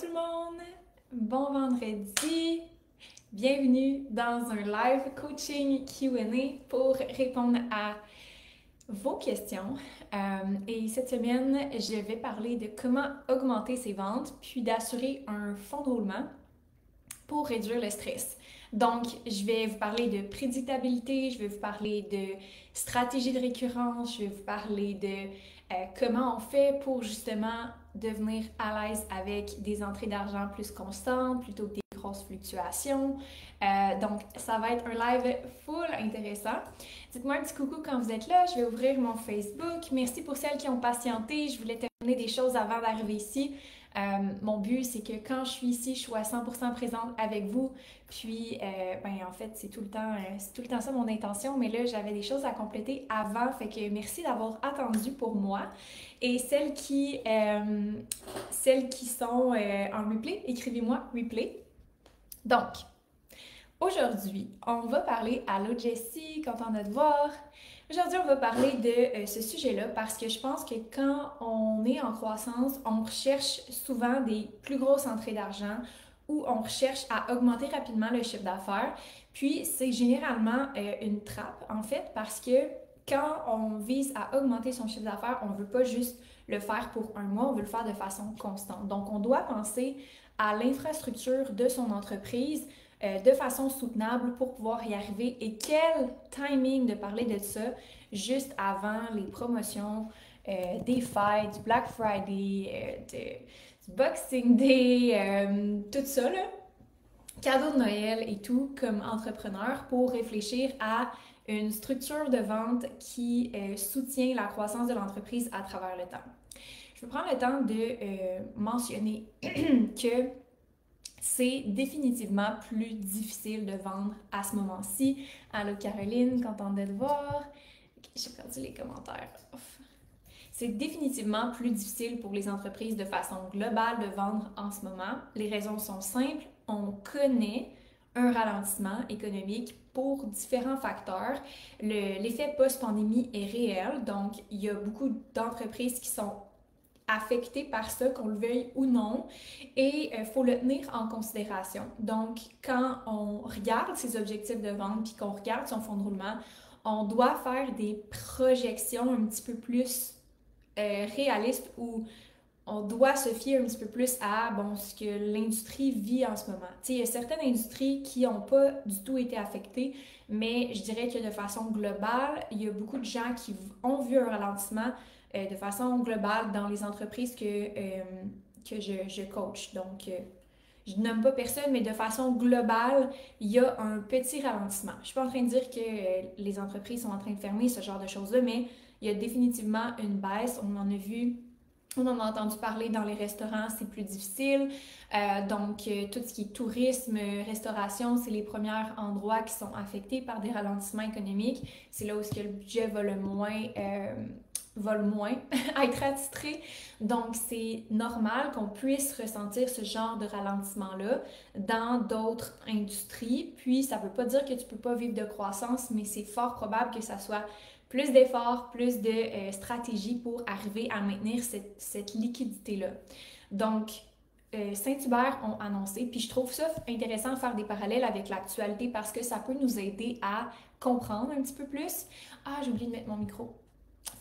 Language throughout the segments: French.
tout le monde! Bon vendredi! Bienvenue dans un live coaching Q&A pour répondre à vos questions. Et cette semaine, je vais parler de comment augmenter ses ventes puis d'assurer un fonds de roulement pour réduire le stress. Donc, je vais vous parler de prédictabilité, je vais vous parler de stratégie de récurrence, je vais vous parler de comment on fait pour justement devenir à l'aise avec des entrées d'argent plus constantes plutôt que des grosses fluctuations. Donc, ça va être un live full intéressant. Dites-moi un petit coucou quand vous êtes là, je vais ouvrir mon Facebook. Merci pour celles qui ont patienté, je voulais terminer des choses avant d'arriver ici. Mon but, c'est que quand je suis ici, je sois à 100% présente avec vous. Puis, en fait, c'est tout le temps ça mon intention. Mais là, j'avais des choses à compléter avant. Fait que merci d'avoir attendu pour moi. Et celles qui sont en replay, écrivez-moi replay. Donc, aujourd'hui, on va parler, allô Jessie, contente de te voir. Aujourd'hui, on va parler de ce sujet-là parce que je pense que quand on est en croissance, on recherche souvent des plus grosses entrées d'argent ou on recherche à augmenter rapidement le chiffre d'affaires. Puis, c'est généralement une trappe, en fait, parce que quand on vise à augmenter son chiffre d'affaires, on ne veut pas juste le faire pour un mois, on veut le faire de façon constante. Donc, on doit penser à l'infrastructure de son entreprise de façon soutenable pour pouvoir y arriver. Et quel timing de parler de ça juste avant les promotions des fêtes, du Black Friday, du Boxing Day, tout ça, là. Cadeaux de Noël et tout comme entrepreneur pour réfléchir à une structure de vente qui soutient la croissance de l'entreprise à travers le temps. Je vais prendre le temps de mentionner que c'est définitivement plus difficile de vendre à ce moment-ci. Allô Caroline, contente de te voir. J'ai perdu les commentaires. C'est définitivement plus difficile pour les entreprises de façon globale de vendre en ce moment. Les raisons sont simples. On connaît un ralentissement économique pour différents facteurs. L'effet post-pandémie est réel, donc il y a beaucoup d'entreprises qui sont affecté par ça, qu'on le veuille ou non, et il faut le tenir en considération. Donc, quand on regarde ses objectifs de vente puis qu'on regarde son fonds de roulement, on doit faire des projections un petit peu plus réalistes où on doit se fier un petit peu plus à ce que l'industrie vit en ce moment. Il y a certaines industries qui n'ont pas du tout été affectées, mais je dirais que de façon globale, il y a beaucoup de gens qui ont vu un ralentissement de façon globale dans les entreprises que je coach. Donc, je ne nomme pas personne, mais de façon globale, il y a un petit ralentissement. Je ne suis pas en train de dire que les entreprises sont en train de fermer, ce genre de choses-là, mais il y a définitivement une baisse. On en a vu, on en a entendu parler dans les restaurants, c'est plus difficile. Donc, tout ce qui est tourisme, restauration, c'est les premiers endroits qui sont affectés par des ralentissements économiques. C'est là où le budget va le moins être attitré. Donc, c'est normal qu'on puisse ressentir ce genre de ralentissement-là dans d'autres industries. Puis, ça ne veut pas dire que tu ne peux pas vivre de croissance, mais c'est fort probable que ça soit plus d'efforts, plus de stratégies pour arriver à maintenir cette liquidité-là. Donc, Saint-Hubert ont annoncé, puis je trouve ça intéressant de faire des parallèles avec l'actualité parce que ça peut nous aider à comprendre un petit peu plus. Ah, j'ai oublié de mettre mon micro.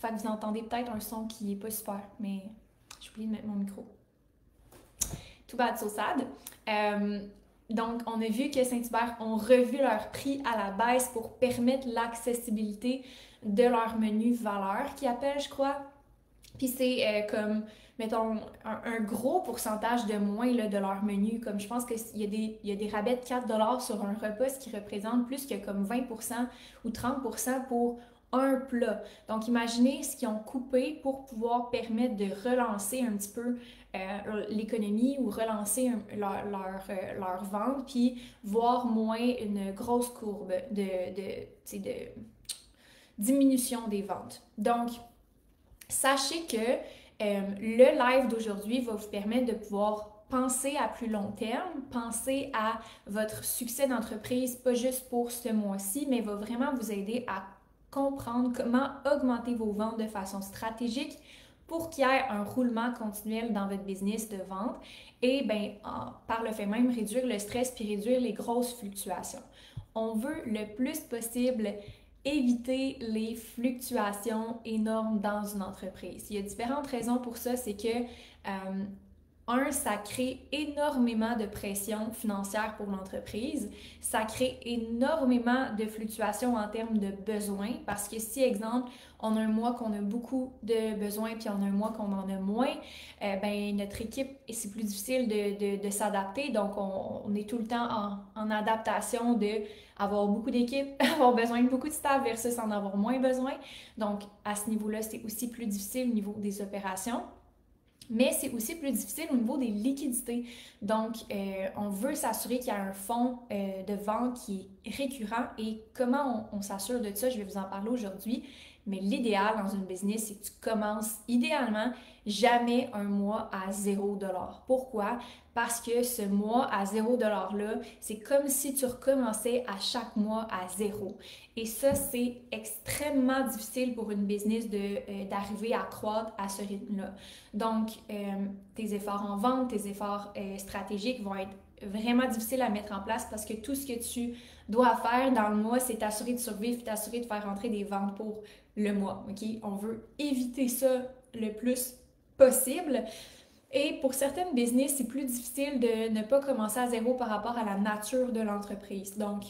Fait que vous entendez peut-être un son qui n'est pas super, mais j'ai oublié de mettre mon micro. Too bad, so sad. Donc, on a vu que Saint-Hubert ont revu leur prix à la baisse pour permettre l'accessibilité de leur menu valeur qu'ils appellent, je crois. Puis c'est comme, mettons, un gros pourcentage de moins là, de leur menu. Comme je pense qu'il y a des rabais de 4$ sur un repas, ce qui représente plus que comme 20% ou 30% pour un plat. Donc, imaginez ce qu'ils ont coupé pour pouvoir permettre de relancer un petit peu l'économie ou relancer leur vente, puis voir moins une grosse courbe de diminution des ventes. Donc, sachez que le live d'aujourd'hui va vous permettre de pouvoir penser à plus long terme, penser à votre succès d'entreprise, pas juste pour ce mois-ci, mais va vraiment vous aider à comprendre comment augmenter vos ventes de façon stratégique pour qu'il y ait un roulement continuel dans votre business de vente et par le fait même réduire le stress puis réduire les grosses fluctuations. On veut le plus possible éviter les fluctuations énormes dans une entreprise. Il y a différentes raisons pour ça, c'est que ça crée énormément de pression financière pour l'entreprise. Ça crée énormément de fluctuations en termes de besoins parce que si, exemple, on a un mois qu'on a beaucoup de besoins puis on a un mois qu'on en a moins, notre équipe, c'est plus difficile de s'adapter. Donc, on est tout le temps en adaptation de avoir beaucoup d'équipes, avoir besoin de beaucoup de staff versus en avoir moins besoin. Donc, à ce niveau-là, c'est aussi plus difficile au niveau des opérations. Mais c'est aussi plus difficile au niveau des liquidités. Donc, on veut s'assurer qu'il y a un fonds de vente qui est récurrent. Et comment on s'assure de ça, je vais vous en parler aujourd'hui. Mais l'idéal dans une business, c'est que tu commences idéalement jamais un mois à 0$. Pourquoi? Parce que ce mois à 0$ là, c'est comme si tu recommençais à chaque mois à 0. Et ça, c'est extrêmement difficile pour une business d'arriver à croître à ce rythme-là. Donc, tes efforts en vente, tes efforts stratégiques vont être vraiment difficiles à mettre en place parce que tout ce que tu dois faire dans le mois, c'est t'assurer de survivre, t'assurer de faire rentrer des ventes pour le mois. OK? On veut éviter ça le plus possible. Et pour certaines business, c'est plus difficile de ne pas commencer à 0 par rapport à la nature de l'entreprise. Donc,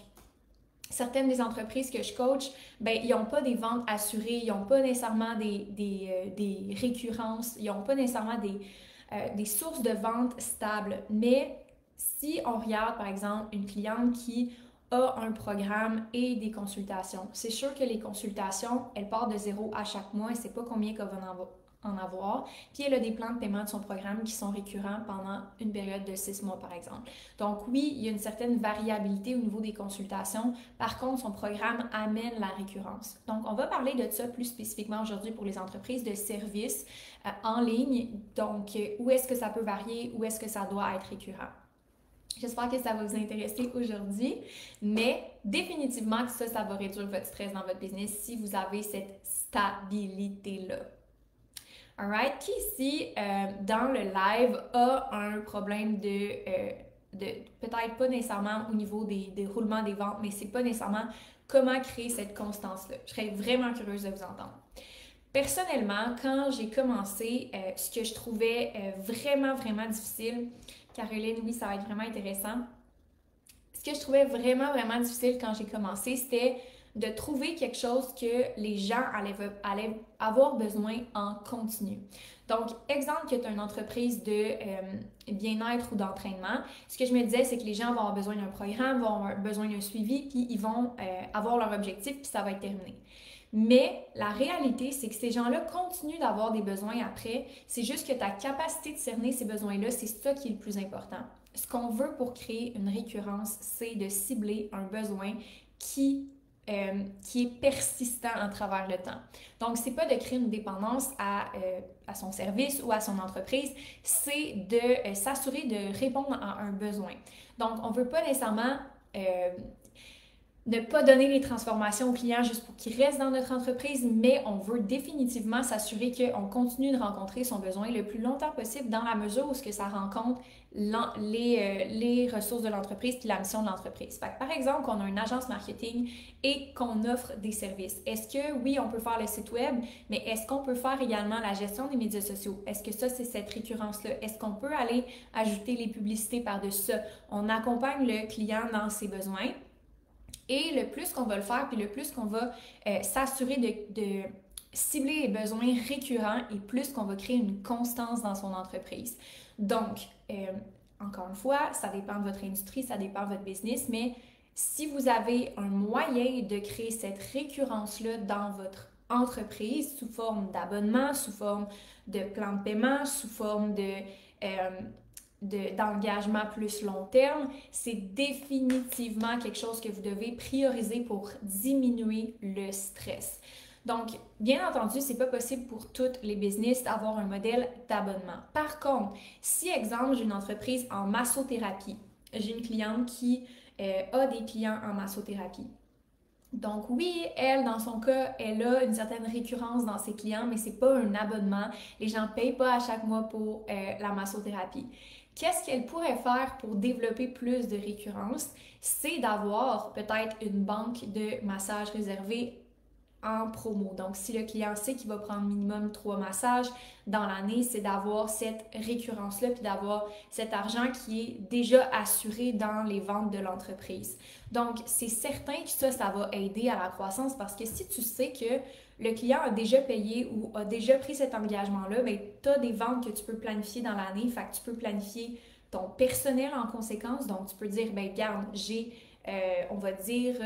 certaines des entreprises que je coach, ils n'ont pas des ventes assurées, ils n'ont pas nécessairement des récurrences, ils n'ont pas nécessairement des sources de vente stables. Mais si on regarde, par exemple, une cliente qui a un programme et des consultations, c'est sûr que les consultations, elles partent de 0 à chaque mois et c'est pas combien qu'elle va en avoir. Puis elle a des plans de paiement de son programme qui sont récurrents pendant une période de 6 mois, par exemple. Donc oui, il y a une certaine variabilité au niveau des consultations. Par contre, son programme amène la récurrence. Donc, on va parler de ça plus spécifiquement aujourd'hui pour les entreprises de services en ligne. Donc, où est-ce que ça peut varier, où est-ce que ça doit être récurrent. J'espère que ça va vous intéresser aujourd'hui, mais définitivement que ça va réduire votre stress dans votre business si vous avez cette stabilité-là. Alright, qui ici, dans le live, a un problème de peut-être pas nécessairement au niveau des roulements des ventes, mais c'est pas nécessairement comment créer cette constance-là. Je serais vraiment curieuse de vous entendre. Personnellement, quand j'ai commencé, ce que je trouvais vraiment, vraiment difficile, Caroline, oui, ça va être vraiment intéressant. Ce que je trouvais vraiment, vraiment difficile quand j'ai commencé, c'était de trouver quelque chose que les gens allaient avoir besoin en continu. Donc, exemple que tu as une entreprise de bien-être ou d'entraînement, ce que je me disais, c'est que les gens vont avoir besoin d'un programme, vont avoir besoin d'un suivi, puis ils vont avoir leur objectif, puis ça va être terminé. Mais la réalité, c'est que ces gens-là continuent d'avoir des besoins après. C'est juste que ta capacité de cerner ces besoins-là, c'est ça qui est le plus important. Ce qu'on veut pour créer une récurrence, c'est de cibler un besoin qui est persistant à travers le temps. Donc, c'est pas de créer une dépendance à son service ou à son entreprise, c'est de s'assurer de répondre à un besoin. Donc, on veut pas nécessairement ne pas donner les transformations aux clients juste pour qu'ils restent dans notre entreprise, mais on veut définitivement s'assurer qu'on continue de rencontrer son besoin le plus longtemps possible dans la mesure où ce que ça rencontre les ressources de l'entreprise puis la mission de l'entreprise. Fait que, par exemple, qu'on a une agence marketing et qu'on offre des services. Est-ce que, oui, on peut faire le site web, mais est-ce qu'on peut faire également la gestion des médias sociaux? Est-ce que ça, c'est cette récurrence-là? Est-ce qu'on peut aller ajouter les publicités par-dessus ça? On accompagne le client dans ses besoins. Et le plus qu'on va le faire, puis le plus qu'on va s'assurer de cibler les besoins récurrents et plus qu'on va créer une constance dans son entreprise. Donc, encore une fois, ça dépend de votre industrie, ça dépend de votre business, mais si vous avez un moyen de créer cette récurrence-là dans votre entreprise sous forme d'abonnement, sous forme de plan de paiement, sous forme d'engagement plus long terme, c'est définitivement quelque chose que vous devez prioriser pour diminuer le stress. Donc, bien entendu, c'est pas possible pour toutes les business d'avoir un modèle d'abonnement. Par contre, si, exemple, j'ai une entreprise en massothérapie, j'ai une cliente qui a des clients en massothérapie, Donc oui, elle, dans son cas, elle a une certaine récurrence dans ses clients, mais c'est pas un abonnement. Les gens ne payent pas à chaque mois pour la massothérapie. Qu'est-ce qu'elle pourrait faire pour développer plus de récurrence? C'est d'avoir peut-être une banque de massages réservés en promo. Donc, si le client sait qu'il va prendre minimum 3 massages dans l'année, c'est d'avoir cette récurrence-là, puis d'avoir cet argent qui est déjà assuré dans les ventes de l'entreprise. Donc, c'est certain que ça va aider à la croissance parce que si tu sais que le client a déjà payé ou a déjà pris cet engagement-là, bien, tu as des ventes que tu peux planifier dans l'année, fait que tu peux planifier ton personnel en conséquence. Donc, tu peux dire, ben garde, j'ai, on va dire,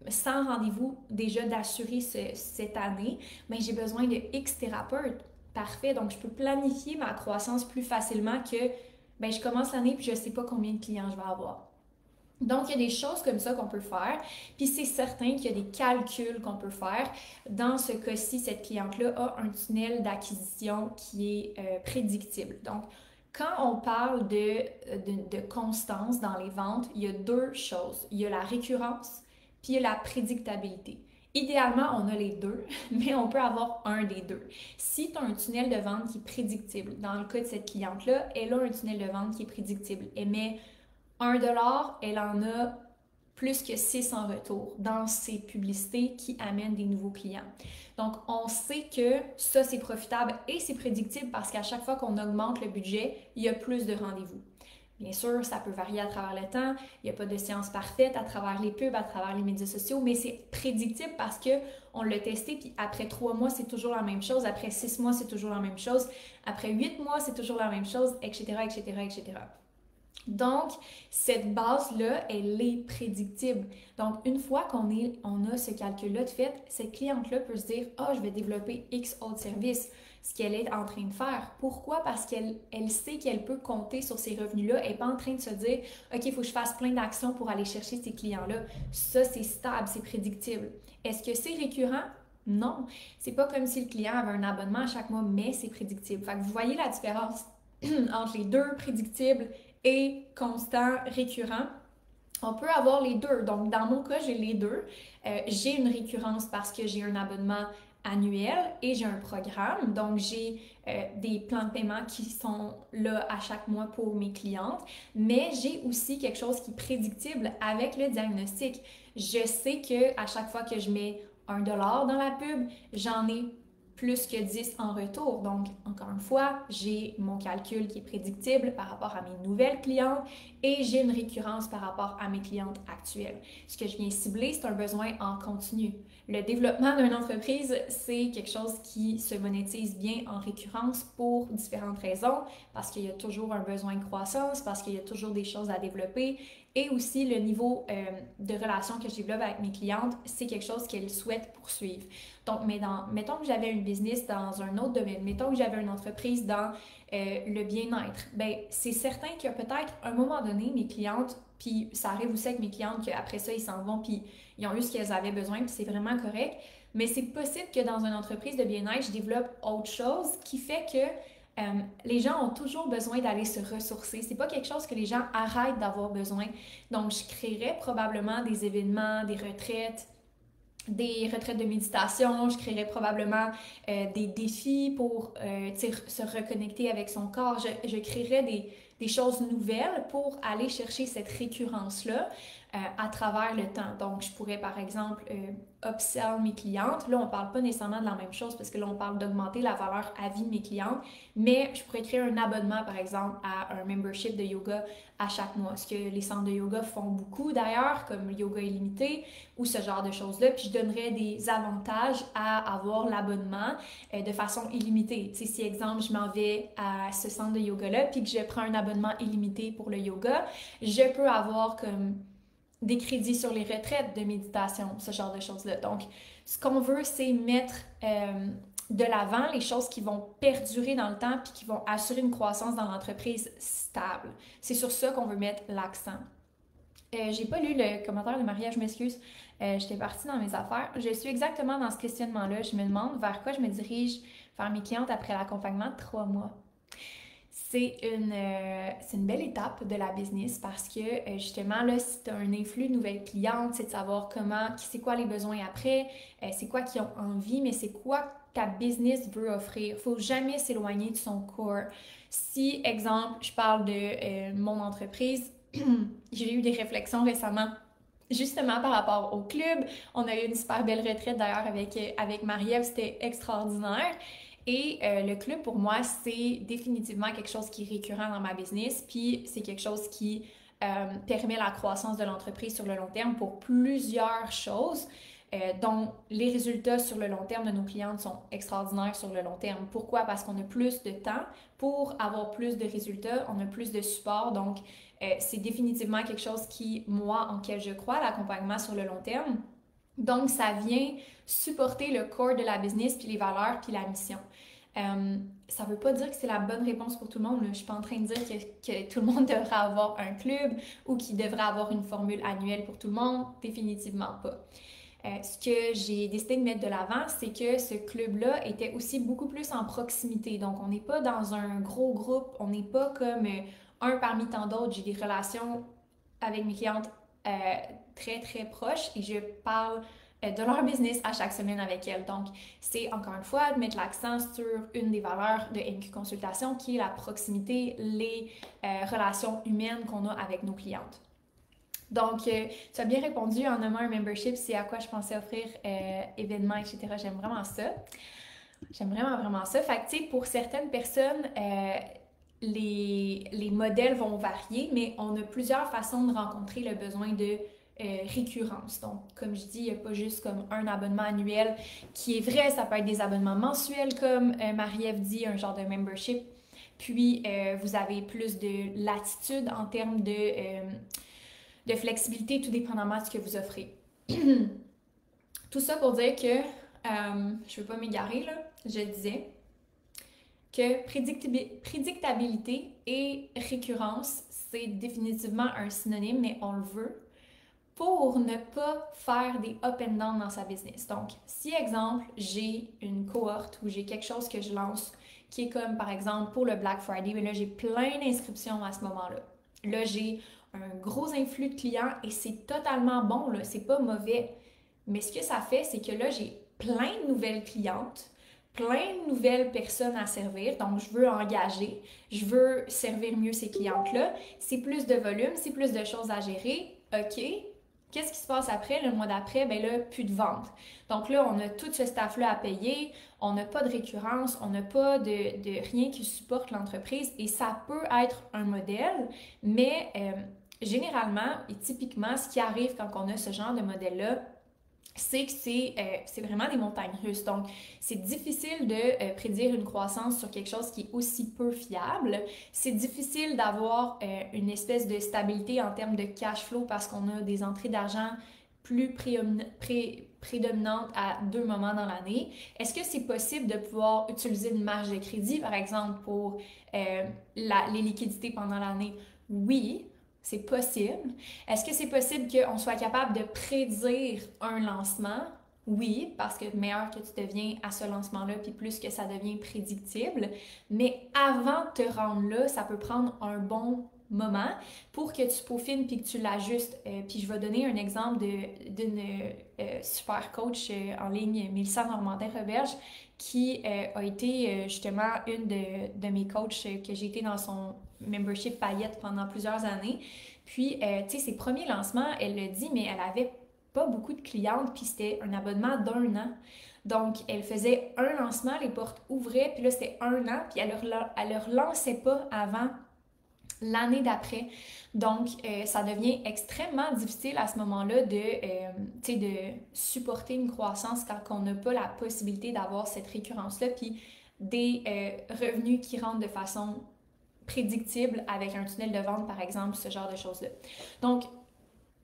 100 rendez-vous déjà d'assurer cette année, mais j'ai besoin de X thérapeutes. Parfait, donc je peux planifier ma croissance plus facilement que ben, je commence l'année puis je ne sais pas combien de clients je vais avoir. Donc, il y a des choses comme ça qu'on peut faire. Puis c'est certain qu'il y a des calculs qu'on peut faire. Dans ce cas-ci, cette cliente-là a un tunnel d'acquisition qui est prédictible. Donc, quand on parle de constance dans les ventes, il y a deux choses. Il y a la récurrence, puis il y a la prédictabilité. Idéalement, on a les deux, mais on peut avoir un des deux. Si tu as un tunnel de vente qui est prédictible, dans le cas de cette cliente-là, elle a un tunnel de vente qui est prédictible. Elle met 1 $, elle en a plus que 6 en retour dans ses publicités qui amènent des nouveaux clients. Donc, on sait que ça, c'est profitable et c'est prédictible parce qu'à chaque fois qu'on augmente le budget, il y a plus de rendez-vous. Bien sûr, ça peut varier à travers le temps. Il n'y a pas de séance parfaite à travers les pubs, à travers les médias sociaux, mais c'est prédictible parce qu'on l'a testé, puis après 3 mois, c'est toujours la même chose. Après 6 mois, c'est toujours la même chose. Après 8 mois, c'est toujours la même chose, etc., etc., etc. Donc, cette base-là, elle est prédictible. Donc, une fois qu'on a ce calcul-là de fait, cette cliente-là peut se dire « Ah, je vais développer X autres services », ce qu'elle est en train de faire. Pourquoi? Parce qu'elle sait qu'elle peut compter sur ces revenus-là. Elle n'est pas en train de se dire « OK, il faut que je fasse plein d'actions pour aller chercher ces clients-là ». Ça, c'est stable, c'est prédictible. Est-ce que c'est récurrent? Non. C'est pas comme si le client avait un abonnement à chaque mois, mais c'est prédictible. Fait que vous voyez la différence entre les deux, prédictibles et constant, récurrent. On peut avoir les deux. Donc, dans mon cas, j'ai les deux. J'ai une récurrence parce que j'ai un abonnement annuel et j'ai un programme. Donc, j'ai des plans de paiement qui sont là à chaque mois pour mes clientes. Mais j'ai aussi quelque chose qui est prédictible avec le diagnostic. Je sais que à chaque fois que je mets 1 $ dans la pub, j'en ai plus que 10 en retour. Donc, encore une fois, j'ai mon calcul qui est prédictible par rapport à mes nouvelles clientes et j'ai une récurrence par rapport à mes clientes actuelles. Ce que je viens cibler, c'est un besoin en continu. Le développement d'une entreprise, c'est quelque chose qui se monétise bien en récurrence pour différentes raisons, parce qu'il y a toujours un besoin de croissance, parce qu'il y a toujours des choses à développer et aussi le niveau de relation que je développe avec mes clientes, c'est quelque chose qu'elles souhaitent poursuivre. Donc, mettons que j'avais une business dans un autre domaine, mettons que j'avais une entreprise dans le bien-être, bien, c'est certain que peut-être à un moment donné, mes clientes, puis ça arrive aussi avec mes clientes qu'après ça, ils s'en vont, puis ils ont eu ce qu'elles avaient besoin, puis c'est vraiment correct. Mais c'est possible que dans une entreprise de bien-être, je développe autre chose qui fait que les gens ont toujours besoin d'aller se ressourcer. C'est pas quelque chose que les gens arrêtent d'avoir besoin. Donc, je créerais probablement des événements, des retraites de méditation, je créerais probablement des défis pour se reconnecter avec son corps. Je créerais des choses nouvelles pour aller chercher cette récurrence-là à travers le temps. Donc, je pourrais, par exemple, upsell mes clientes. Là, on ne parle pas nécessairement de la même chose parce que là, on parle d'augmenter la valeur à vie de mes clientes, mais je pourrais créer un abonnement, par exemple, à un membership de yoga à chaque mois. Ce que les centres de yoga font beaucoup d'ailleurs, comme le yoga illimité ou ce genre de choses-là. Puis, je donnerais des avantages à avoir l'abonnement de façon illimitée. Tu sais, si, exemple, je m'en vais à ce centre de yoga-là puis que je prends un abonnement illimité pour le yoga, je peux avoir comme des crédits sur les retraites de méditation, ce genre de choses-là. Donc, ce qu'on veut, c'est mettre de l'avant les choses qui vont perdurer dans le temps puis qui vont assurer une croissance dans l'entreprise stable. C'est sur ça qu'on veut mettre l'accent. J'ai pas lu le commentaire de Maria, je m'excuse. J'étais partie dans mes affaires. Je suis exactement dans ce questionnement-là. Je me demande vers quoi je me dirige vers mes clientes après l'accompagnement de 3 mois. c'est une belle étape de la business parce que justement, là, si tu as un influx de nouvelles clientes, c'est de savoir c'est quoi les besoins après, c'est quoi qu'ils ont envie, mais c'est quoi ta business veut offrir. Il faut jamais s'éloigner de son core. Si, exemple, je parle de mon entreprise, j'ai eu des réflexions récemment justement par rapport au club. On a eu une super belle retraite d'ailleurs avec Marie-Ève, c'était extraordinaire. Et le club, pour moi, c'est définitivement quelque chose qui est récurrent dans ma business, puis c'est quelque chose qui permet la croissance de l'entreprise sur le long terme pour plusieurs choses, dont les résultats sur le long terme de nos clientes sont extraordinaires sur le long terme. Pourquoi? Parce qu'on a plus de temps pour avoir plus de résultats, on a plus de support, donc c'est définitivement quelque chose qui, moi, en quel je crois, l'accompagnement sur le long terme. Donc, ça vient supporter le core de la business, puis les valeurs, puis la mission. Ça ne veut pas dire que c'est la bonne réponse pour tout le monde. Je ne suis pas en train de dire que tout le monde devrait avoir un club ou qu'il devrait avoir une formule annuelle pour tout le monde. Définitivement pas. Ce que j'ai décidé de mettre de l'avant, c'est que ce club-là était aussi beaucoup plus en proximité. Donc, on n'est pas dans un gros groupe, on n'est pas comme un parmi tant d'autres. J'ai des relations avec mes clientes très, très proches et je parle de leur business à chaque semaine avec elles. Donc, c'est encore une fois de mettre l'accent sur une des valeurs de MQ Consultation qui est la proximité, les relations humaines qu'on a avec nos clientes. Donc, tu as bien répondu en nommant un membership, c'est à quoi je pensais offrir événements, etc. J'aime vraiment ça. J'aime vraiment, vraiment ça. Fait que, tu sais, pour certaines personnes, les modèles vont varier, mais on a plusieurs façons de rencontrer le besoin de récurrence. Donc, comme je dis, il n'y a pas juste comme un abonnement annuel qui est vrai, ça peut être des abonnements mensuels, comme Marie-Ève dit, un genre de membership. Puis, vous avez plus de latitude en termes de flexibilité, tout dépendamment de ce que vous offrez. Tout ça pour dire que, je ne veux pas m'égarer, là, je disais que prédictabilité et récurrence, c'est définitivement un synonyme, mais on le veut pour ne pas faire des up and down dans sa business. Donc, si, exemple, j'ai une cohorte ou j'ai quelque chose que je lance qui est comme, par exemple, pour le Black Friday, mais là, j'ai plein d'inscriptions à ce moment-là. Là, j'ai un gros influx de clients et c'est totalement bon, là, c'est pas mauvais. Mais ce que ça fait, c'est que là, j'ai plein de nouvelles clientes, plein de nouvelles personnes à servir. Donc, je veux engager, je veux servir mieux ces clientes-là. C'est plus de volume, c'est plus de choses à gérer. OK. Qu'est-ce qui se passe après? Le mois d'après, ben là, plus de vente. Donc là, on a tout ce staff-là à payer, on n'a pas de récurrence, on n'a pas de rien qui supporte l'entreprise et ça peut être un modèle, mais généralement et typiquement, ce qui arrive quand on a ce genre de modèle-là, c'est que c'est vraiment des montagnes russes. Donc, c'est difficile de prédire une croissance sur quelque chose qui est aussi peu fiable. C'est difficile d'avoir une espèce de stabilité en termes de cash flow parce qu'on a des entrées d'argent plus prédominantes à 2 moments dans l'année. Est-ce que c'est possible de pouvoir utiliser une marge de crédit, par exemple, pour les liquidités pendant l'année? Oui. C'est possible. Est-ce que c'est possible qu'on soit capable de prédire un lancement? Oui, parce que meilleur que tu deviens à ce lancement-là, puis plus que ça devient prédictible. Mais avant de te rendre là, ça peut prendre un bon moment pour que tu peaufines puis que tu l'ajustes. Puis je vais donner un exemple d'une super coach en ligne, Mélissa Normandin-Roberge, qui a été justement une de mes coachs que j'ai été dans son membership paillette pendant plusieurs années. Puis, tu sais, ses premiers lancements, elle le dit, mais elle avait pas beaucoup de clientes, puis c'était un abonnement d'1 an. Donc, elle faisait un lancement, les portes ouvraient, puis là, c'était 1 an, puis elle ne relançait pas avant l'année d'après. Donc, ça devient extrêmement difficile à ce moment-là de supporter une croissance quand on n'a pas la possibilité d'avoir cette récurrence-là, puis des revenus qui rentrent de façon prédictible avec un tunnel de vente, par exemple, ce genre de choses-là. Donc,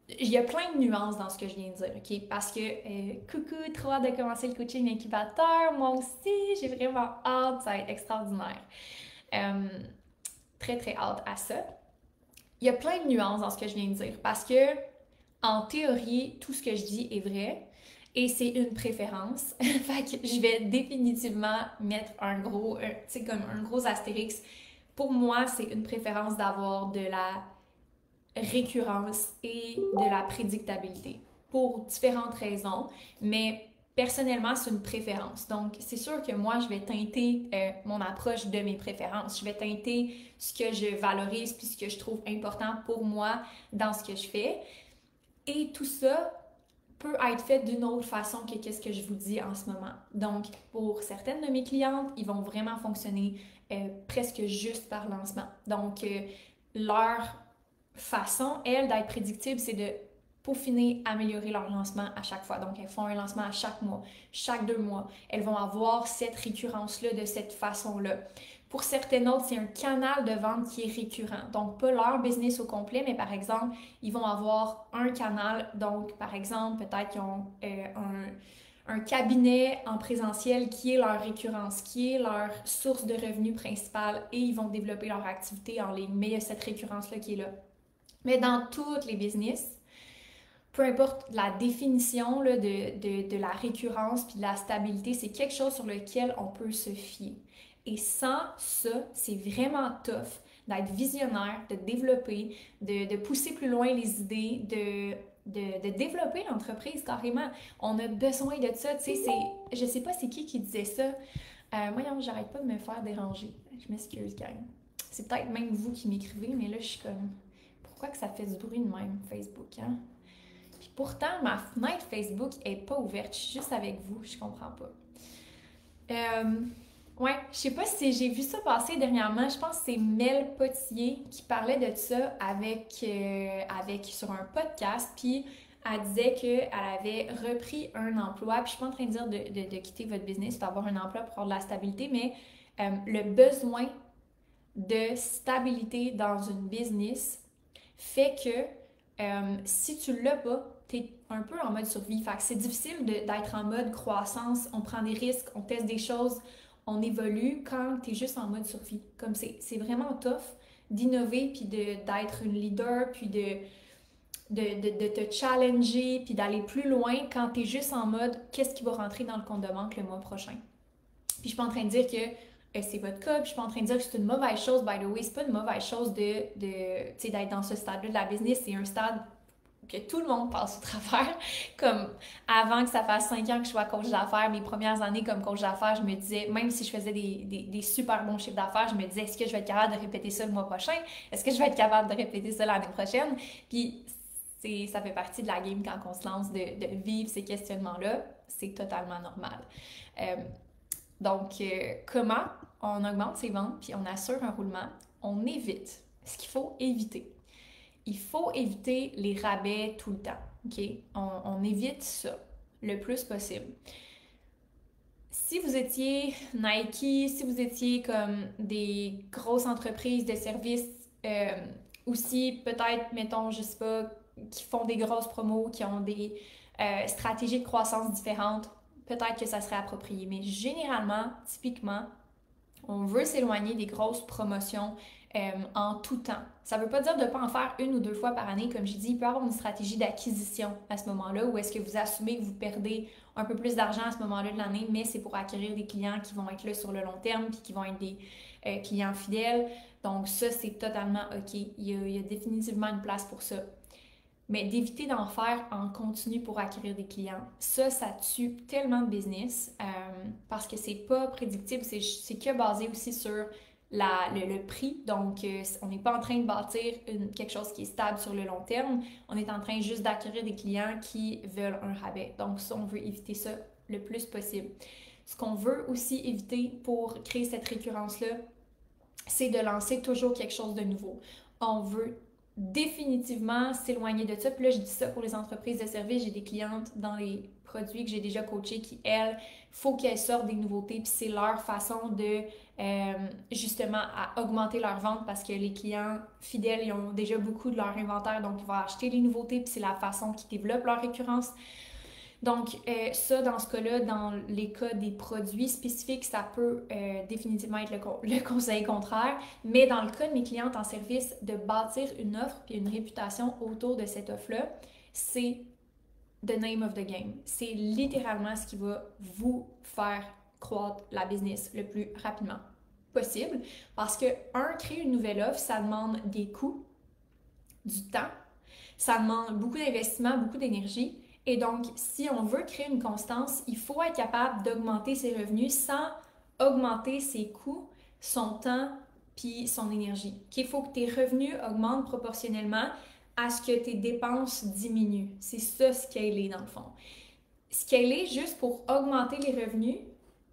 il y a plein de nuances dans ce que je viens de dire, OK? Parce que, coucou, trop hâte de commencer le coaching incubateur. Moi aussi, j'ai vraiment hâte, ça va être extraordinaire. Très, très hâte à ça. Il y a plein de nuances dans ce que je viens de dire parce que, en théorie, tout ce que je dis est vrai et c'est une préférence. Fait que je vais définitivement mettre un gros astérix pour moi, c'est une préférence d'avoir de la récurrence et de la prédictabilité pour différentes raisons, mais personnellement, c'est une préférence. Donc, c'est sûr que moi, je vais teinter mon approche de mes préférences. Je vais teinter ce que je valorise puis ce que je trouve important pour moi dans ce que je fais. Et tout ça peut être fait d'une autre façon que qu'est-ce que je vous dis en ce moment. Donc, pour certaines de mes clientes, ils vont vraiment fonctionner presque juste par lancement. Donc, leur façon, elles, d'être prédictibles, c'est de peaufiner, améliorer leur lancement à chaque fois. Donc, elles font un lancement à chaque mois, chaque 2 mois. Elles vont avoir cette récurrence-là de cette façon-là. Pour certaines autres, c'est un canal de vente qui est récurrent. Donc, pas leur business au complet, mais par exemple, ils vont avoir un canal. Donc, par exemple, peut-être qu'ils ont un cabinet en présentiel qui est leur récurrence, qui est leur source de revenus principale et ils vont développer leur activité en ligne. Mais il y a cette récurrence-là qui est là. Mais dans tous les business, peu importe la définition là, de la récurrence puis de la stabilité, c'est quelque chose sur lequel on peut se fier. Et sans ça, c'est vraiment tough d'être visionnaire, de développer, de pousser plus loin les idées, de développer l'entreprise carrément. On a besoin de ça, tu sais, je sais pas c'est qui disait ça. Voyons, j'arrête pas de me faire déranger. Je m'excuse, gang. C'est peut-être même vous qui m'écrivez, mais là, je suis comme... Pourquoi que ça fait du bruit de même, Facebook, hein? Puis pourtant, ma fenêtre Facebook est pas ouverte. Je suis juste avec vous, je comprends pas. Ouais, je sais pas si j'ai vu ça passer dernièrement. Je pense que c'est Mel Potier qui parlait de ça sur un podcast. Puis elle disait qu'elle avait repris un emploi. Puis je suis pas en train de dire de quitter votre business, d'avoir un emploi pour avoir de la stabilité, mais le besoin de stabilité dans une business fait que si tu l'as pas, t'es un peu en mode survie. Fait que c'est difficile d'être en mode croissance, on prend des risques, on teste des choses, on évolue quand t'es juste en mode survie. Comme c'est vraiment tough d'innover puis d'être une leader puis de te challenger puis d'aller plus loin quand t'es juste en mode qu'est-ce qui va rentrer dans le compte de banque le mois prochain. Puis je suis pas en train de dire que c'est votre cas, puis je suis pas en train de dire que c'est une mauvaise chose, by the way, c'est pas une mauvaise chose d'être dans ce stade-là de la business, c'est un stade que tout le monde passe au travers. Comme avant que ça fasse 5 ans que je sois coach d'affaires, mes premières années comme coach d'affaires, je me disais, même si je faisais des super bons chiffres d'affaires, je me disais, est-ce que je vais être capable de répéter ça le mois prochain? Est-ce que je vais être capable de répéter ça l'année prochaine? Puis ça fait partie de la game quand on se lance de vivre ces questionnements-là. C'est totalement normal. Donc, comment on augmente ses ventes puis on assure un roulement? On évite ce qu'il faut éviter. Il faut éviter les rabais tout le temps, OK? On évite ça le plus possible. Si vous étiez Nike, si vous étiez comme des grosses entreprises de services, aussi peut-être, mettons, je sais pas, qui font des grosses promos, qui ont des stratégies de croissance différentes, peut-être que ça serait approprié. Mais généralement, typiquement, on veut s'éloigner des grosses promotions en tout temps. Ça ne veut pas dire de ne pas en faire 1 ou 2 fois par année. Comme je dis, il peut y avoir une stratégie d'acquisition à ce moment-là où est-ce que vous assumez que vous perdez un peu plus d'argent à ce moment-là de l'année, mais c'est pour acquérir des clients qui vont être là sur le long terme puis qui vont être des clients fidèles. Donc ça, c'est totalement OK. Il y a définitivement une place pour ça. Mais d'éviter d'en faire en continu pour acquérir des clients, ça tue tellement de business parce que c'est pas prédictible, c'est que basé aussi sur le prix. Donc, on n'est pas en train de bâtir quelque chose qui est stable sur le long terme. On est en train juste d'acquérir des clients qui veulent un rabais. Donc, ça, on veut éviter ça le plus possible. Ce qu'on veut aussi éviter pour créer cette récurrence-là, c'est de lancer toujours quelque chose de nouveau. On veut définitivement s'éloigner de ça. Puis là, je dis ça pour les entreprises de services. J'ai des clientes dans les produits que j'ai déjà coachés qui, elles, faut qu'elles sortent des nouveautés. Puis c'est leur façon de, justement, à augmenter leur vente parce que les clients fidèles, ils ont déjà beaucoup de leur inventaire. Donc, ils vont acheter les nouveautés. Puis c'est la façon qu'ils développent leur récurrence. Donc, ça, dans ce cas-là, dans les cas des produits spécifiques, ça peut définitivement être le conseil contraire. Mais dans le cas de mes clientes en service, de bâtir une offre et une réputation autour de cette offre-là, c'est the name of the game. C'est littéralement ce qui va vous faire croître la business le plus rapidement. possible parce que, créer une nouvelle offre, ça demande des coûts, du temps, ça demande beaucoup d'investissement, beaucoup d'énergie. Et donc, si on veut créer une constance, il faut être capable d'augmenter ses revenus sans augmenter ses coûts, son temps puis son énergie. Il faut que tes revenus augmentent proportionnellement à ce que tes dépenses diminuent. C'est ça, scaler dans le fond. Scaler juste pour augmenter les revenus,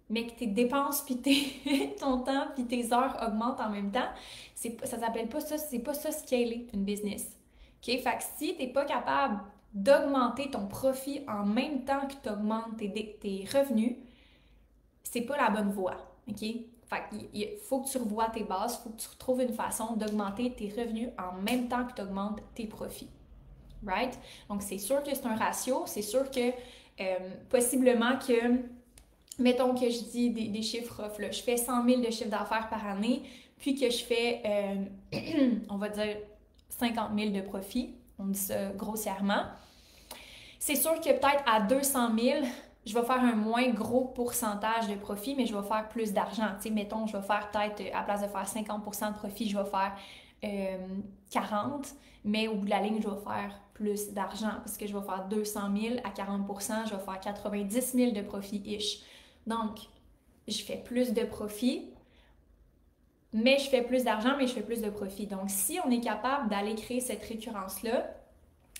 mais que tes dépenses puis ton temps puis tes heures augmentent en même temps, ça s'appelle pas ça, c'est pas ça scaler une business. OK? Fait que si t'es pas capable d'augmenter ton profit en même temps que tu augmentes tes revenus, c'est pas la bonne voie. OK? Fait qu'il faut que tu revoies tes bases, il faut que tu retrouves une façon d'augmenter tes revenus en même temps que tu augmentes tes profits. Right? Donc, c'est sûr que c'est un ratio, c'est sûr que possiblement que, mettons que je dis des chiffres off, là, je fais 100 000 de chiffre d'affaires par année, puis que je fais, on va dire, 50 000 de profit, on dit ça grossièrement. C'est sûr que peut-être à 200 000, je vais faire un moins gros pourcentage de profit, mais je vais faire plus d'argent. Tu sais, mettons, je vais faire peut-être, à la place de faire 50% de profit, je vais faire 40, mais au bout de la ligne, je vais faire plus d'argent parce que je vais faire 200 000 à 40%, je vais faire 90 000 de profit-ish. Donc, je fais plus de profit, mais je fais plus d'argent, mais je fais plus de profit. Donc, si on est capable d'aller créer cette récurrence-là,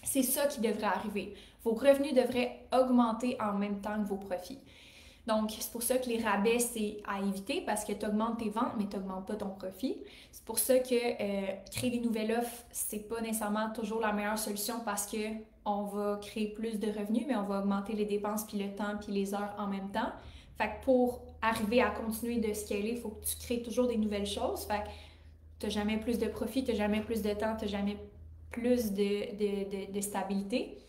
c'est ça qui devrait arriver. Vos revenus devraient augmenter en même temps que vos profits. Donc, c'est pour ça que les rabais, c'est à éviter parce que tu augmentes tes ventes, mais tu n'augmentes pas ton profit. C'est pour ça que créer des nouvelles offres, c'est pas nécessairement toujours la meilleure solution parce que on va créer plus de revenus, mais on va augmenter les dépenses, puis le temps, puis les heures en même temps. Fait que pour arriver à continuer de scaler, il faut que tu crées toujours des nouvelles choses. Fait que tu n'as jamais plus de profit, tu n'as jamais plus de temps, tu n'as jamais plus de stabilité.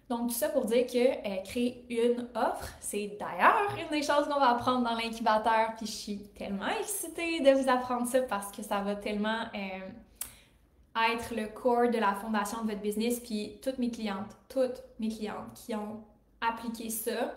Donc, tout ça pour dire que créer une offre, c'est d'ailleurs une des choses qu'on va apprendre dans l'incubateur. Puis je suis tellement excitée de vous apprendre ça parce que ça va tellement être le core de la fondation de votre business. Puis toutes mes clientes qui ont appliqué ça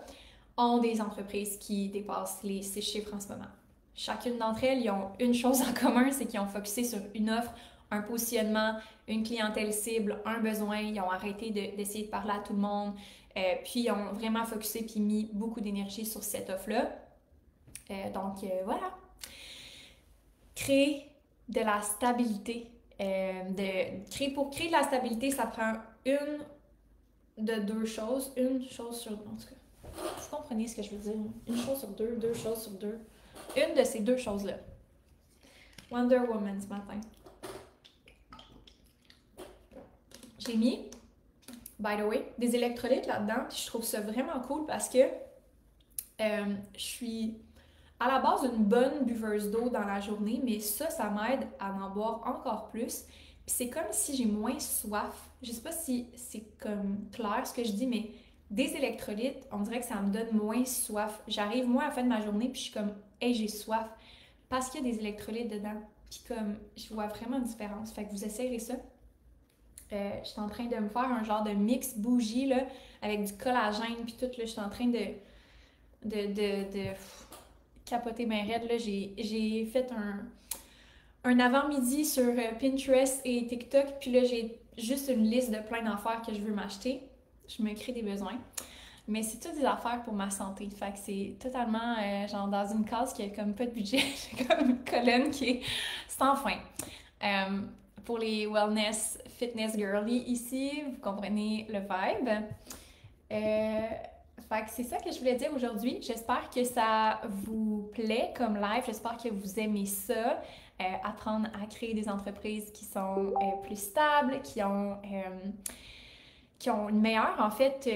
ont des entreprises qui dépassent les 6 chiffres en ce moment. Chacune d'entre elles, ils ont une chose en commun, c'est qu'ils ont focusé sur une offre, un positionnement, une clientèle cible, un besoin. Ils ont arrêté d'essayer de parler à tout le monde. Puis ils ont vraiment focusé puis mis beaucoup d'énergie sur cette offre-là. Donc voilà. Créer de la stabilité. Pour créer de la stabilité, ça prend une de deux choses. Une chose sur... En tout cas, vous comprenez ce que je veux dire. Une chose sur deux, deux choses sur deux. Une de ces deux choses-là. Wonder Woman ce matin. J'ai mis, by the way, des électrolytes là-dedans. Puis je trouve ça vraiment cool parce que je suis à la base une bonne buveuse d'eau dans la journée, mais ça m'aide à en boire encore plus. Puis c'est comme si j'ai moins soif. Je sais pas si c'est comme clair ce que je dis, mais des électrolytes, on dirait que ça me donne moins soif. J'arrive moins à la fin de ma journée, puis je suis comme, hey, j'ai soif. Parce qu'il y a des électrolytes dedans. Puis comme, je vois vraiment une différence. Fait que vous essayerez ça. Je suis en train de me faire un genre de mix bougie là, avec du collagène puis tout. Là, je suis en train de capoter mes raides. Là. J'ai fait un avant-midi sur Pinterest et TikTok. Puis là, j'ai juste une liste de plein d'affaires que je veux m'acheter. Je me crée des besoins. Mais c'est toutes des affaires pour ma santé. Fait que c'est totalement genre dans une case qui a comme pas de budget. J'ai comme une colonne qui est sans fin. Pour les wellness, fitness girly ici, vous comprenez le vibe. Fait que c'est ça que je voulais dire aujourd'hui. J'espère que ça vous plaît comme live. J'espère que vous aimez ça. Apprendre à créer des entreprises qui sont plus stables, qui ont une meilleure, en fait,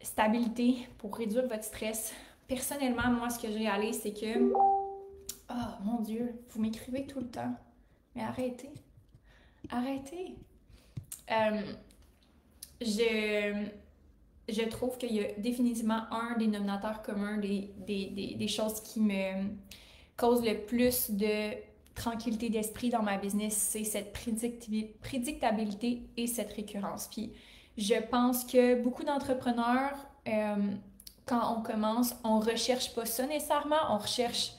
stabilité pour réduire votre stress. Personnellement, moi, ce que je réalise, c'est que... Oh, mon Dieu, vous m'écrivez tout le temps. Mais arrêtez. Arrêtez! Je trouve qu'il y a définitivement un dénominateur commun des choses qui me causent le plus de tranquillité d'esprit dans ma business, c'est cette prédictabilité et cette récurrence. Puis je pense que beaucoup d'entrepreneurs, quand on commence, on recherche pas ça nécessairement, on recherche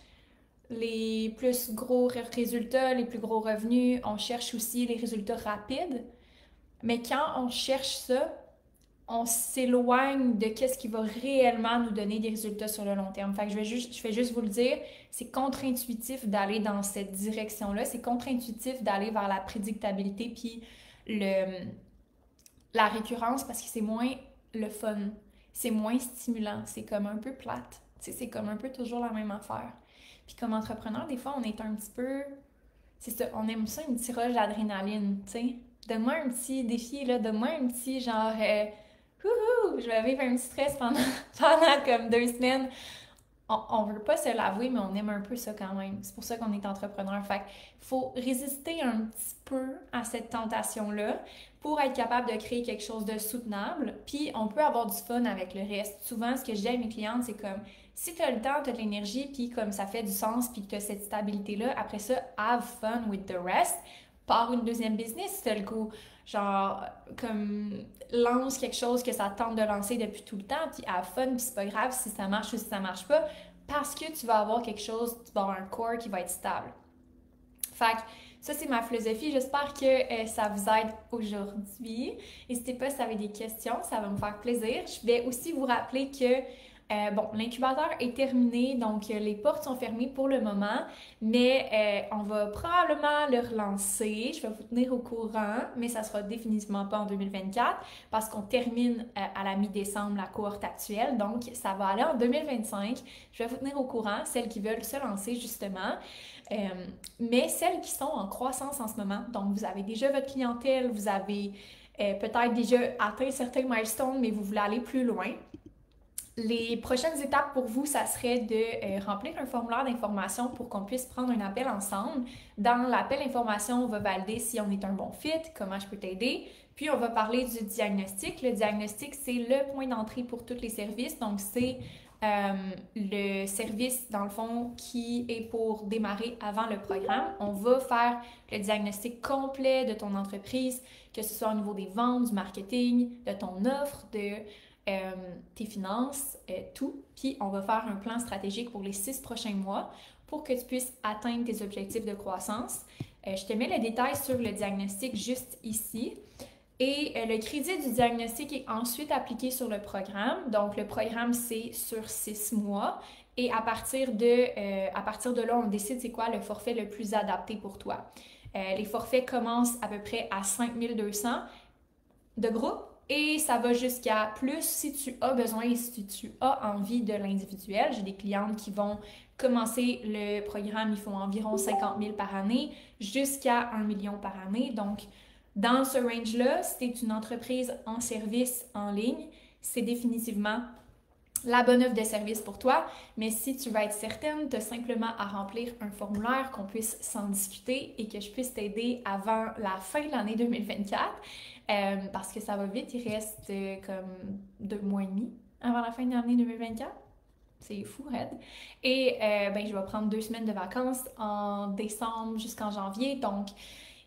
les plus gros résultats, les plus gros revenus. On cherche aussi les résultats rapides. Mais quand on cherche ça, on s'éloigne de qu'est-ce qui va réellement nous donner des résultats sur le long terme. Fait que je vais juste vous le dire, c'est contre-intuitif d'aller dans cette direction-là. C'est contre-intuitif d'aller vers la prédictabilité puis la récurrence parce que c'est moins le fun. C'est moins stimulant. C'est comme un peu plate. Tu sais, c'est comme un peu toujours la même affaire. Puis comme entrepreneur, des fois, on est un petit peu... C'est ça, on aime ça, une petite rush d'adrénaline, tu sais. Donne-moi un petit défi, là. Donne-moi un petit genre... Wouhou! Je vais vivre un petit stress pendant comme 2 semaines. On veut pas se l'avouer, mais on aime un peu ça quand même. C'est pour ça qu'on est entrepreneur. Fait qu'il faut résister un petit peu à cette tentation-là pour être capable de créer quelque chose de soutenable. Puis on peut avoir du fun avec le reste. Souvent, ce que je dis à mes clientes, c'est comme si tu as le temps, tu as de l'énergie, puis comme ça fait du sens, puis que tu as cette stabilité-là, après ça, have fun with the rest. Pars une deuxième business si tu as le goût. Genre, comme, lance quelque chose que ça tente de lancer depuis tout le temps, puis have fun, puis c'est pas grave si ça marche ou si ça marche pas, parce que tu vas avoir quelque chose, tu vas avoir un core qui va être stable. Fait que ça, c'est ma philosophie. J'espère que ça vous aide aujourd'hui. N'hésitez pas si vous avez des questions, ça va me faire plaisir. Je vais aussi vous rappeler que l'incubateur est terminé, donc les portes sont fermées pour le moment, mais on va probablement le relancer. Je vais vous tenir au courant, mais ça sera définitivement pas en 2024 parce qu'on termine à la mi-décembre la cohorte actuelle, donc ça va aller en 2025. Je vais vous tenir au courant, celles qui veulent se lancer justement. Mais celles qui sont en croissance en ce moment, donc vous avez déjà votre clientèle, vous avez peut-être déjà atteint certains milestones, mais vous voulez aller plus loin. Les prochaines étapes pour vous, ça serait de remplir un formulaire d'information pour qu'on puisse prendre un appel ensemble. Dans l'appel d'information, on va valider si on est un bon fit, comment je peux t'aider. Puis, on va parler du diagnostic. Le diagnostic, c'est le point d'entrée pour tous les services. Donc, c'est le service, dans le fond, qui est pour démarrer avant le programme. On va faire le diagnostic complet de ton entreprise, que ce soit au niveau des ventes, du marketing, de ton offre, de tes finances, tout. Puis on va faire un plan stratégique pour les 6 prochains mois pour que tu puisses atteindre tes objectifs de croissance. Je te mets le détail sur le diagnostic juste ici. Et le crédit du diagnostic est ensuite appliqué sur le programme. Donc, le programme, c'est sur 6 mois. Et à partir de là, on décide c'est quoi le forfait le plus adapté pour toi. Les forfaits commencent à peu près à 5200 de groupe. Et ça va jusqu'à plus si tu as besoin et si tu as envie de l'individuel. J'ai des clientes qui vont commencer le programme, ils font environ 50 000 par année jusqu'à 1 million par année. Donc, dans ce range-là, si tu es une entreprise en service en ligne, c'est définitivement la bonne offre de service pour toi. Mais si tu veux être certaine, tu as simplement à remplir un formulaire, qu'on puisse s'en discuter et que je puisse t'aider avant la fin de l'année 2024. Parce que ça va vite, il reste comme 2 mois et demi avant la fin de l'année 2024. C'est fou, raide. Et je vais prendre 2 semaines de vacances en décembre jusqu'en janvier. Donc,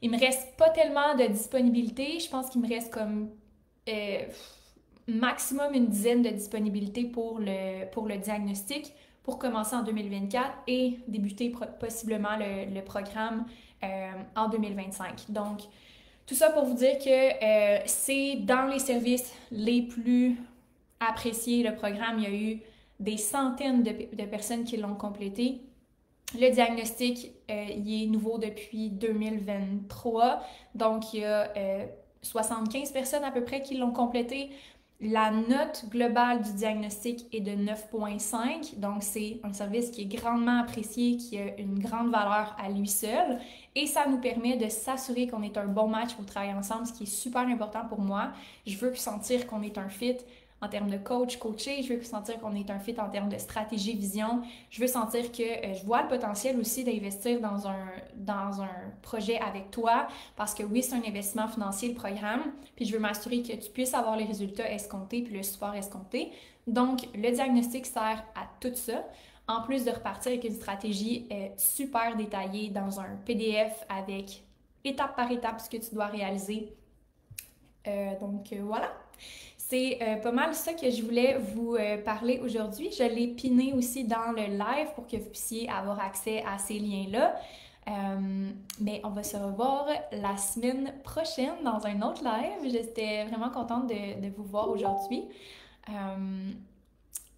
il me reste pas tellement de disponibilité. Je pense qu'il me reste comme maximum une dizaine de disponibilités pour le diagnostic pour commencer en 2024 et débuter possiblement le programme en 2025. Donc, tout ça pour vous dire que c'est dans les services les plus appréciés, le programme. Il y a eu des centaines de personnes qui l'ont complété. Le diagnostic, il est nouveau depuis 2023. Donc, il y a 75 personnes à peu près qui l'ont complété. La note globale du diagnostic est de 9,5. Donc, c'est un service qui est grandement apprécié, qui a une grande valeur à lui seul. Et ça nous permet de s'assurer qu'on est un bon match pour travailler ensemble, ce qui est super important pour moi. Je veux sentir qu'on est un fit en termes de coaché, je veux sentir qu'on est un fit en termes de stratégie, vision. Je veux sentir que je vois le potentiel aussi d'investir dans un projet avec toi parce que oui, c'est un investissement financier, le programme, puis je veux m'assurer que tu puisses avoir les résultats escomptés puis le support escompté. Donc, le diagnostic sert à tout ça. En plus de repartir avec une stratégie super détaillée dans un PDF avec étape par étape ce que tu dois réaliser. Donc, voilà. c'est pas mal ça que je voulais vous parler aujourd'hui. Je l'ai piné aussi dans le live pour que vous puissiez avoir accès à ces liens-là. Mais on va se revoir la semaine prochaine dans un autre live. J'étais vraiment contente de vous voir aujourd'hui.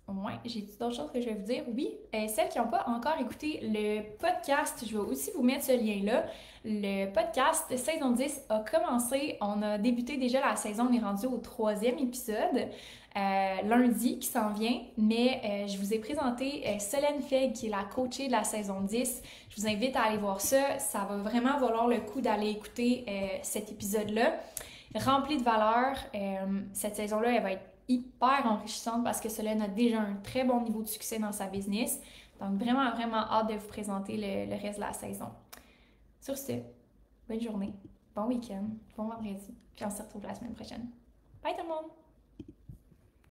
Ouais, j'ai d'autres choses que je vais vous dire. Oui, celles qui n'ont pas encore écouté le podcast, je vais aussi vous mettre ce lien-là. Le podcast saison 10 a commencé. On a débuté déjà la saison. On est rendu au 3e épisode. Lundi qui s'en vient. Mais je vous ai présenté Solène Fegg, qui est la coachée de la saison 10. Je vous invite à aller voir ça. Ça va vraiment valoir le coup d'aller écouter cet épisode-là. Rempli de valeur. Cette saison-là, elle va être hyper enrichissante parce que Solène a déjà un très bon niveau de succès dans sa business. Donc, vraiment, vraiment hâte de vous présenter le reste de la saison. Sur ce, bonne journée, bon week-end, bon vendredi, puis on se retrouve la semaine prochaine. Bye tout le monde!